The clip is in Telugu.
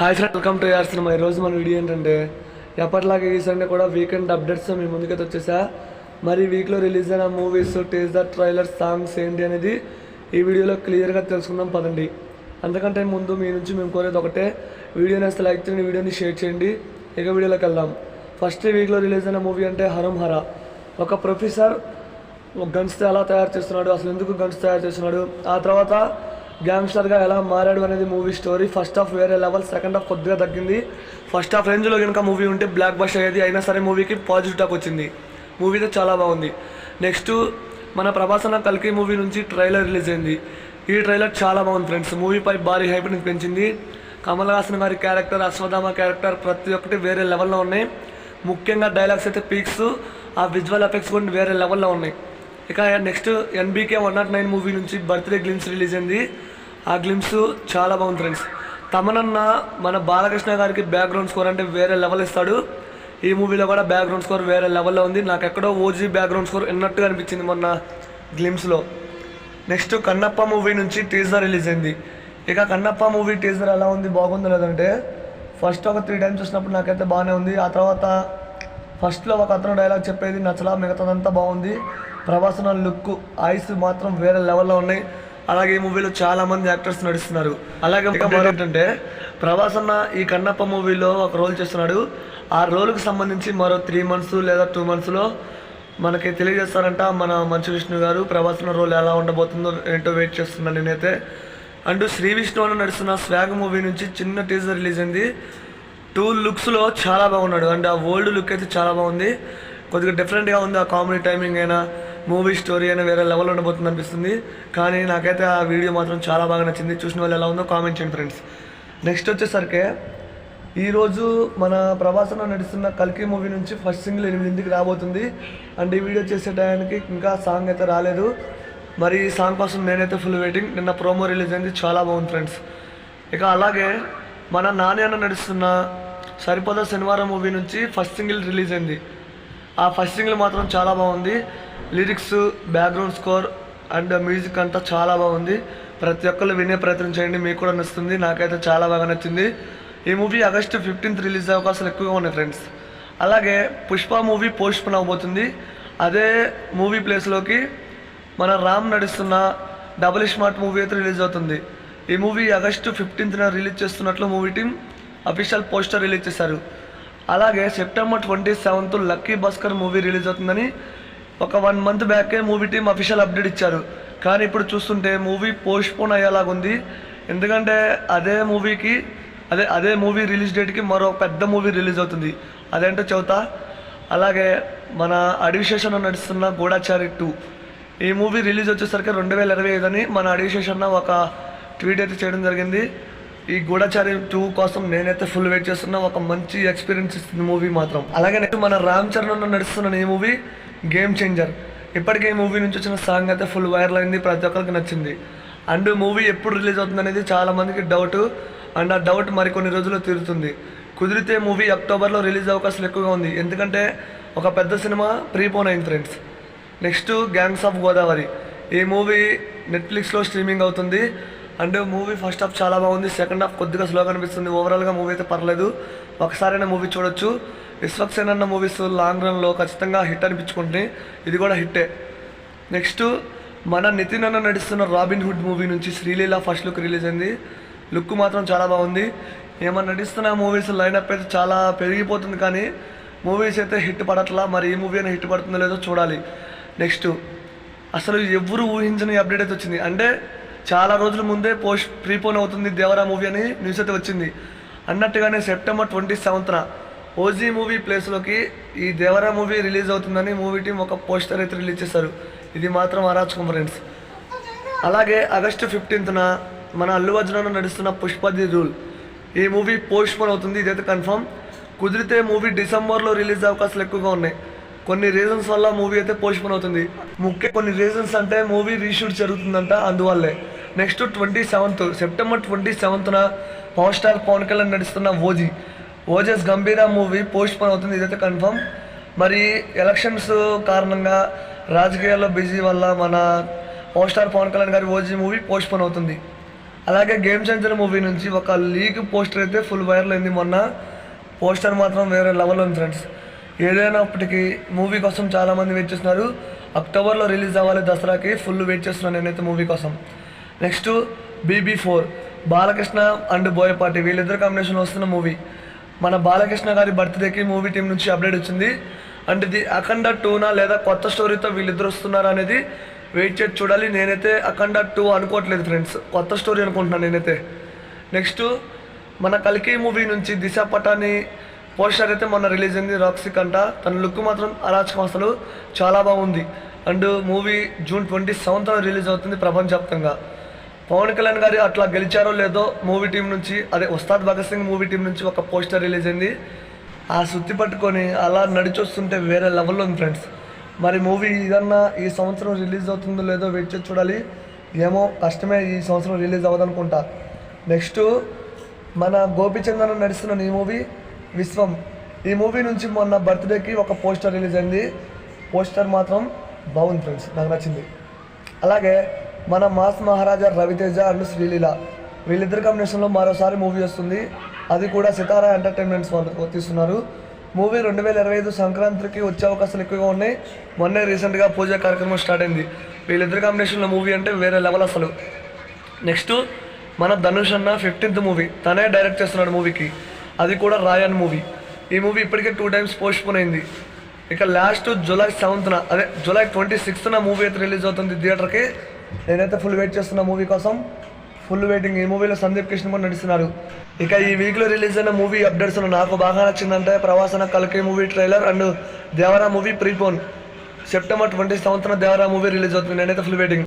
హాయ్ ఫ్రెండ్, వెల్కమ్ టు యార్ సినిమా. ఈరోజు మన వీడియో ఏంటంటే ఎప్పటిలాగే ఈ సండే కూడా వీకెండ్ అప్డేట్స్ మీ ముందుకైతే వచ్చేసా. మరి వీక్లో రిలీజ్ అయిన మూవీస్, టీజర్, ట్రైలర్, సాంగ్స్ ఏంటి అనేది ఈ వీడియోలో క్లియర్గా తెలుసుకుందాం పదండి. అంతకంటే ముందు మీ నుంచి మేము కోరేది ఒకటే, వీడియోని అసలు లైక్ చేయండి, వీడియోని షేర్ చేయండి. ఇక వీడియోలోకి వెళ్దాం. ఫస్ట్ వీక్లో రిలీజ్ అయిన మూవీ అంటే హరం హర. ఒక ప్రొఫెసర్ గన్స్ ఎలా తయారు చేస్తున్నాడు, అసలు ఎందుకు గన్స్ తయారు చేస్తున్నాడు, ఆ తర్వాత గ్యాంగ్స్టర్గా ఎలా మారాడు అనేది మూవీ స్టోరీ. ఫస్ట్ హాఫ్ వేరే లెవెల్, సెకండ్ హాఫ్ కొద్దిగా తగ్గింది. ఫస్ట్ హాఫ్ రేంజ్లో కనుక మూవీ ఉంటే బ్లాక్ బస్టర్ అయ్యేది. అయినా సరే మూవీకి పాజిటివ్ టాక్ వచ్చింది. మూవీ అయితే చాలా బాగుంది. నెక్స్ట్ మన ప్రభాస్ అన్న కల్కి మూవీ నుంచి ట్రైలర్ రిలీజ్ అయింది. ఈ ట్రైలర్ చాలా బాగుంది ఫ్రెండ్స్. మూవీపై భారీ హైప్ని పెంచింది. కమల్ హాసన్ గారి క్యారెక్టర్, అశ్వథామ క్యారెక్టర్ ప్రతి ఒక్కటి వేరే లెవెల్లో ఉన్నాయి. ముఖ్యంగా డైలాగ్స్ అయితే పీక్స్, ఆ విజువల్ ఎఫెక్ట్స్ కూడా వేరే లెవెల్లో ఉన్నాయి. ఇక నెక్స్ట్ ఎన్బీకే 109 మూవీ నుంచి బర్త్డే గ్లిమ్స్ రిలీజ్ అయింది. ఆ గ్లిమ్స్ చాలా బాగుంది ఫ్రెండ్స్. తమనన్న మన బాలకృష్ణ గారికి బ్యాక్గ్రౌండ్ స్కోర్ అంటే వేరే లెవెల్ ఇస్తాడు. ఈ మూవీలో కూడా బ్యాక్గ్రౌండ్ స్కోర్ వేరే లెవెల్లో ఉంది. నాకు ఎక్కడో ఓజీ బ్యాక్గ్రౌండ్ స్కోర్ విన్నట్టుగా అనిపించింది మొన్న గ్లిమ్స్లో. నెక్స్ట్ కన్నప్ప మూవీ నుంచి టీజర్ రిలీజ్ అయింది. ఇక కన్నప్ప మూవీ టీజర్ ఎలా ఉంది, బాగుందో లేదంటే ఫస్ట్ ఒక 3 టైమ్స్ చూసినప్పుడు నాకైతే బాగానే ఉంది. ఆ తర్వాత ఫస్ట్లో ఒక అతను డైలాగ్ చెప్పేది నచ్చలా, మిగతాదంతా బాగుంది. ప్రభాస్ అన్న లుక్, ఐస్ మాత్రం వేరే లెవెల్లో ఉన్నాయి. అలాగే ఈ మూవీలో చాలామంది యాక్టర్స్ నడుస్తున్నారు. అలాగే ఏంటంటే ప్రభాస్ అన్న ఈ కన్నప్ప మూవీలో ఒక రోల్ చేస్తున్నాడు. ఆ రోల్కి సంబంధించి మరో 3 months లేదా 2 monthsలో మనకి తెలియజేస్తారంట మన మంచు విష్ణు గారు. ప్రభాస్ అన్న రోల్ ఎలా ఉండబోతుందో ఏంటో వెయిట్ చేస్తున్నాను నేనైతే. అండ్ శ్రీ విష్ణు అన్న నడుస్తున్న స్వాగ్ మూవీ నుంచి చిన్న టీజర్ రిలీజ్ అయింది. 2 looksలో చాలా బాగున్నాడు. అండ్ ఆ ఓల్డ్ లుక్ అయితే చాలా బాగుంది. కొద్దిగా డిఫరెంట్గా ఉంది. ఆ కామెడీ టైమింగ్ అయినా, మూవీ స్టోరీ అయినా వేరే లెవెల్ ఉండబోతుంది అనిపిస్తుంది. కానీ నాకైతే ఆ వీడియో మాత్రం చాలా బాగా నచ్చింది. చూసిన వాళ్ళు ఎలా ఉందో కామెంట్ చేయండి ఫ్రెండ్స్. నెక్స్ట్ వచ్చేసరికి ఈరోజు మన ప్రభాస్ అన్న నడుస్తున్న కల్కి మూవీ నుంచి ఫస్ట్ సింగిల్ 8ంటికి రాబోతుంది. అండ్ ఈ వీడియో చేసే టైంకి ఇంకా సాంగ్ అయితే రాలేదు. మరి ఈ సాంగ్ కోసం నేనైతే ఫుల్ వెయిటింగ్. నిన్న ప్రోమో రిలీజ్ అయింది, చాలా బాగుంది ఫ్రెండ్స్. ఇక అలాగే మన నాని అన్న నడుస్తున్న సరిపోదా శనివారం మూవీ నుంచి ఫస్ట్ సింగిల్ రిలీజ్ అయింది. ఆ ఫస్ట్ సింగిల్ మాత్రం చాలా బాగుంది. Lyrics, background score and music అంతా చాలా బాగుంది. ప్రతి ఒక్కళ్ళు వినే ప్రయత్నం చేయండి, మీకు కూడా నచ్చుతుంది. నాకైతే చాలా బాగా నచ్చింది. ఈ మూవీ August 15th రిలీజ్ అయ్యే అవకాశాలు ఎక్కువగా ఉన్నాయి ఫ్రెండ్స్. అలాగే పుష్ప మూవీ పోస్ట్ పోన్ అవబోతుంది. అదే మూవీ ప్లేస్లోకి మన రామ్ నడుస్తున్న డబుల్ స్మార్ట్ మూవీ అయితే రిలీజ్ అవుతుంది. ఈ మూవీ August 15th రిలీజ్ చేస్తున్నట్లు movie team official poster release చేశారు. అలాగే September 27th lucky Bhaskar movie release అవుతుందని ఒక 1 month బ్యాకే మూవీ టీం అఫీషియల్ అప్డేట్ ఇచ్చారు. కానీ ఇప్పుడు చూస్తుంటే మూవీ పోస్ట్ పోన్ అయ్యేలాగుంది. ఎందుకంటే అదే మూవీ రిలీజ్ డేట్కి మరో పెద్ద మూవీ రిలీజ్ అవుతుంది. అదేంటో చెబుతా. అలాగే మన అడివిశేషన్ నడుస్తున్న గూఢచారి 2 ఈ మూవీ రిలీజ్ వచ్చేసరికి 2025 అని మన అడివిశేషన్ ఒక ట్వీట్ అయితే చేయడం జరిగింది. ఈ గూఢచారి 2 కోసం నేనైతే ఫుల్ వెయిట్ చేస్తున్నా. ఒక మంచి ఎక్స్పీరియన్స్ ఇస్తుంది మూవీ మాత్రం. అలాగే నెక్స్ట్ మన రామ్ చరణ్ నడుస్తున్న ఈ మూవీ గేమ్ చేంజర్. ఇప్పటికే ఈ మూవీ నుంచి వచ్చిన సాంగ్ అయితే ఫుల్ వైరల్ అయింది, ప్రతి ఒక్కరికి నచ్చింది. అండ్ మూవీ ఎప్పుడు రిలీజ్ అవుతుంది అనేది చాలామందికి డౌట్. అండ్ ఆ డౌట్ మరికొన్ని రోజుల్లో తీరుతుంది. కుదిరితే మూవీ అక్టోబర్లో రిలీజ్ అవకాశాలు ఎక్కువగా ఉంది. ఎందుకంటే ఒక పెద్ద సినిమా ప్రీపోన్ అయింది friends. Next gangs of Godavari. ఈ మూవీ నెట్ఫ్లిక్స్లో స్ట్రీమింగ్ అవుతుంది. అండ్ మూవీ ఫస్ట్ హాఫ్ చాలా బాగుంది, సెకండ్ హాఫ్ కొద్దిగా స్లోగా అనిపిస్తుంది. ఓవరాల్గా మూవీ అయితే పర్లేదు, ఒకసారైనా మూవీ చూడొచ్చు. విశ్వక్సేన్ అన్న మూవీస్ లాంగ్ రన్లో ఖచ్చితంగా హిట్ అనిపించుకుంటుంది. ఇది కూడా హిట్టే. నెక్స్ట్ మన నితిన్ అన్న నడుస్తున్న రాబిన్ హుడ్ మూవీ నుంచి శ్రీలీల ఫస్ట్ లుక్ రిలీజ్ అయింది. లుక్ మాత్రం చాలా బాగుంది. ఏమన్నా నడుస్తున్న మూవీస్ లైనప్ అయితే చాలా పెరిగిపోతుంది, కానీ మూవీస్ అయితే హిట్ పడట్లా. మరి ఈ మూవీ అయినా హిట్ పడుతుందో లేదో చూడాలి. నెక్స్ట్ అసలు ఎవరు ఊహించని అప్డేట్ అయితే వచ్చింది. అంటే చాలా రోజుల ముందే ప్రీపోన్ అవుతుంది దేవరా మూవీ అని న్యూస్ అయితే వచ్చింది. అన్నట్టుగానే September 27th ఓజీ మూవీ ప్లేస్లోకి ఈ దేవరా మూవీ రిలీజ్ అవుతుందని మూవీ టీం ఒక పోస్టర్ అయితే రిలీజ్ చేశారు. ఇది మాత్రం అరాచకం ఫ్రెండ్స్. అలాగే August 15th మన అల్లు అర్జున్ నడుస్తున్న పుష్ప ది రూల్ ఈ మూవీ పోస్ట్ పోన్ అవుతుంది. ఇదైతే కన్ఫర్మ్. కుదిరితే మూవీ డిసెంబర్లో రిలీజ్ అవకాశాలు ఎక్కువగా ఉన్నాయి. కొన్ని రీజన్స్ వల్ల మూవీ అయితే పోస్ట్ పోన్ అవుతుంది. కొన్ని రీజన్స్ అంటే మూవీ రీషూట్ జరుగుతుందంట, అందువల్లే. Next September 27th power star Pawan Kalyan నడుస్తున్న Ojas Gambheera movie postpone అవుతుంది. ఇదైతే కన్ఫర్మ్. మరి ఎలక్షన్స్ కారణంగా రాజకీయాల్లో బిజీ వల్ల మన పవర్ స్టార్ పవన్ కళ్యాణ్ గారి ఓజీ మూవీ పోస్ట్ పోన్ అవుతుంది. అలాగే గేమ్ చేంజర్ మూవీ నుంచి ఒక లీక్ పోస్టర్ అయితే ఫుల్ వైరల్ అయింది మొన్న. పోస్టర్ మాత్రం వేరే లెవెల్ ఉంది ఫ్రెండ్స్. ఏదైనప్పటికీ మూవీ కోసం చాలామంది వెయిట్ చేస్తున్నారు. అక్టోబర్లో రిలీజ్ అవ్వాలి దసరాకి. ఫుల్ వెయిట్ చేస్తున్నాను నేనైతే మూవీ కోసం. Next BB4 Balakrishna and Boyapati వీళ్ళిద్దరు కాంబినేషన్లో వస్తున్న మూవీ. మన బాలకృష్ణ గారి బర్త్డేకి మూవీ టీం నుంచి అప్డేట్ వచ్చింది. అండ్ ఇది అఖండ 2నా లేదా కొత్త స్టోరీతో వీళ్ళిద్దరు వస్తున్నారు అనేది వెయిట్ చేసి చూడాలి. నేనైతే అఖండ 2 అనుకోవట్లేదు ఫ్రెండ్స్, కొత్త స్టోరీ అనుకుంటున్నాను నేనైతే. నెక్స్ట్ మన కల్కి మూవీ నుంచి దిశ పటాని పోస్టర్ అయితే మొన్న రిలీజ్ అయింది. రాక్సీ కంట తన లుక్ మాత్రం అరాచకం, అసలు చాలా బాగుంది. అండ్ మూవీ June 27న రిలీజ్ అవుతుంది ప్రపంచవ్యాప్తంగా. పవన్ కళ్యాణ్ గారి అట్లా గెలిచారో లేదో మూవీ టీం నుంచి, అదే ఉస్తాద్ భగత్ సింగ్ మూవీ టీం నుంచి ఒక పోస్టర్ రిలీజ్ అయింది. ఆ సుత్తి పట్టుకొని అలా నడిచొస్తుంటే వేరే లెవెల్లో ఉంది ఫ్రెండ్స్. మరి మూవీ ఇదన్నా ఈ సంవత్సరం రిలీజ్ అవుతుందో లేదో వెయిట్ చేసి చూడాలి. ఏమో కష్టమే, ఈ సంవత్సరం రిలీజ్ అవ్వదనుకుంటా. నెక్స్ట్ మన గోపిచందన్ నడుస్తున్న ఈ మూవీ విశ్వం. ఈ మూవీ నుంచి మొన్న బర్త్డేకి ఒక పోస్టర్ రిలీజ్ అయింది. పోస్టర్ మాత్రం బాగుంది ఫ్రెండ్స్, నాకు నచ్చింది. అలాగే మన మాస్ మహారాజా రవితేజ అండ్ శ్రీలీల వీళ్ళిద్దరు కాంబినేషన్లో మరోసారి మూవీ వస్తుంది. అది కూడా సితారా ఎంటర్టైన్మెంట్స్ వాళ్ళు తీస్తున్నారు. మూవీ 2025 సంక్రాంతికి వచ్చే అవకాశాలు ఎక్కువగా ఉన్నాయి. మొన్నే రీసెంట్గా పూజ కార్యక్రమం స్టార్ట్ అయింది. వీళ్ళిద్దరు కాంబినేషన్లో మూవీ అంటే వేరే లెవెల్ అసలు. నెక్స్ట్ మన ధనుష్ అన్న 15th మూవీ తనే డైరెక్ట్ చేస్తున్నాడు మూవీకి. అది కూడా రాయన్ మూవీ. ఈ మూవీ ఇప్పటికే 2 times పోస్ట్పోన్ అయింది. ఇక లాస్ట్ July 7న, అదే July 26న మూవీ అయితే రిలీజ్ అవుతుంది థియేటర్కి. నేనైతే ఫుల్ వెయిట్ చేస్తున్న మూవీ కోసం, ఫుల్ వెయిటింగ్. ఈ మూవీలో సందీప్ కిషన్ కూడా నడుస్తున్నారు. ఇక ఈ వీక్లో రిలీజ్ అయిన మూవీ అప్డేట్స్లో నాకు బాగా నచ్చిందంటే ప్రవాసన కల్కి movie trailer and Devara movie prepone. September 27న దేవరా మూవీ రిలీజ్ అవుతుంది. నేనైతే ఫుల్ వెయిటింగ్.